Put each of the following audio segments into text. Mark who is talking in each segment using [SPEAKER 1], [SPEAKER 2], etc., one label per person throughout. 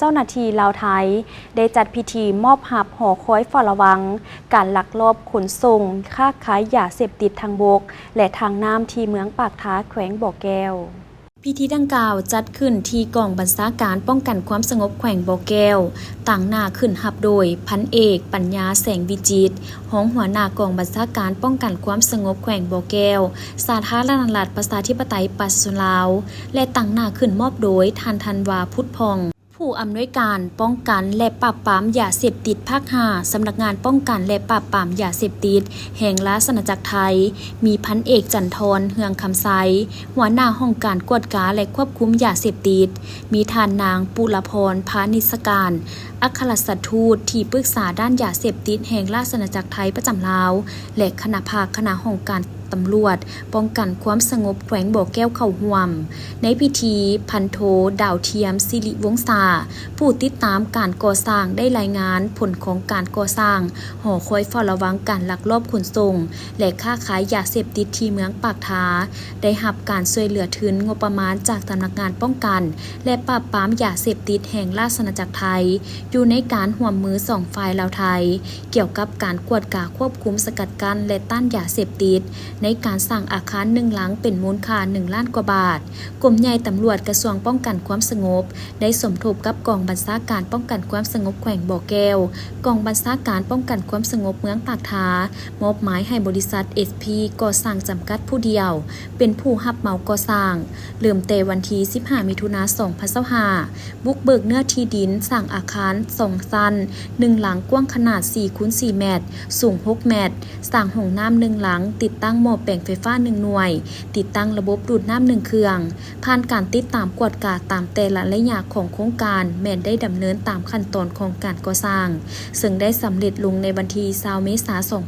[SPEAKER 1] เจ้าหน้าที่ลาวไทยได้จัดพิธีมอบหับหอคอยเฝ้าระวังการลักลอบขนส่งค้าขายยาเสพติดทางบกและทางน้ำที่เมืองปากท้าแขวงบ่อแก้วพิธีดังกล่าวจัดขึ้นที่กองบัญชาการป้องกันความสงบแขวงบ่อแก้วตั้งหน้าขึ้นหับโดยพันเอกปัญญาแสงวิจิตรรองหัวหน้ากองบัญชาการป้องกันความสงบแขวงบ่อแก้วสาธารณรัฐประชาธิปไตยปัสสุลาวและตั้งหน้าขึ้นมอบโดยท่านธันวาพุทธพองผู้อำนวยการป้องกันและปราบปรามยาเสพติดภาค 5 สำนักงานป้องกันและปราบปรามยาเสพติดแห่งราชอาณาจักรไทยมีพันเอกจันทรเฮืองคำไซหัวหน้าห้องการกวดกาและควบคุมยาเสพติดมีท่านนางปุรพรพานิสการอัครราชทูตที่ปรึกษาด้านยาเสพติดแห่งราชอาณาจักรไทยประจำลาวและคณะภาคคณะห้องการตำรวจป้องกันความสงบแขวงบ่อแก้วเข้าห่วมในพิธีพันโทดาวเทียมสิริวงศาผู้ติดตามการก่อสร้างได้รายงานผลของการก่อสร้างหอคอยเฝ้าระวังการลักลอบขนส่งและค้าขายยาเสพติดที่เมืองปากท้าได้รับการช่วยเหลือทุนงบประมาณจากสำนักงานป้องกันและปราบปรามยาเสพติดแห่งราชอาณาจักรไทยอยู่ในการร่วมมือ2ฝ่ายลาวไทยเกี่ยวกับการกวดกาควบคุมสกัดกั้นและต้านยาเสพติดในการสร้างอาคาร1หลังเป็นมูลค่า1 ล้านกว่าบาทกรมใหญ่ตำรวจกระทรวงป้องกันความสงบได้สมทบกับกองบัญชาการป้องกันความสงบแขวงบ่อแก้วกองบัญชาการป้องกันความสงบเมืองปากท้ามอบหมายให้บริษัท SP ก่อสร้างจำกัดผู้เดียวเป็นผู้รับเหมาก่อสร้างเริ่มแต่วันที่15 มิถุนายน 2025บุกเบิกเนื้อที่ดินสร้างอาคาร2ชั้น1หลังกว้างขนาด 4x4 เมตรสูง6เมตรสร้างห้องน้ำ1หลังติดตั้งหม้อแปลงไฟฟ้า1หน่วยติดตั้งระบบดูดน้ำ1เครื่องผ่านการติดตามกวดกาตามแต่ละระยะของโครงการแม้นได้ดำเนินตามขั้นตอนของการก่อสร้างซึ่งได้สำเร็จลงในวันที่20 เมษายน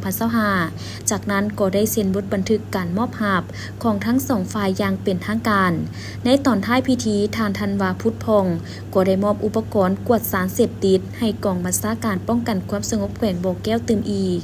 [SPEAKER 1] 2025จากนั้นก็ได้เซ็นบทบันทึกการมอบหับของทั้ง2ฝ่ายอย่างเป็นทางการในตอนท้ายพิธีท่านธันวาพุทธพงศ์ก็ได้มอบอุปกรณ์กวดสารเสพติดให้กองบัญชาการป้องกันความสงบแขวงบ่อแก้วตื่มอีก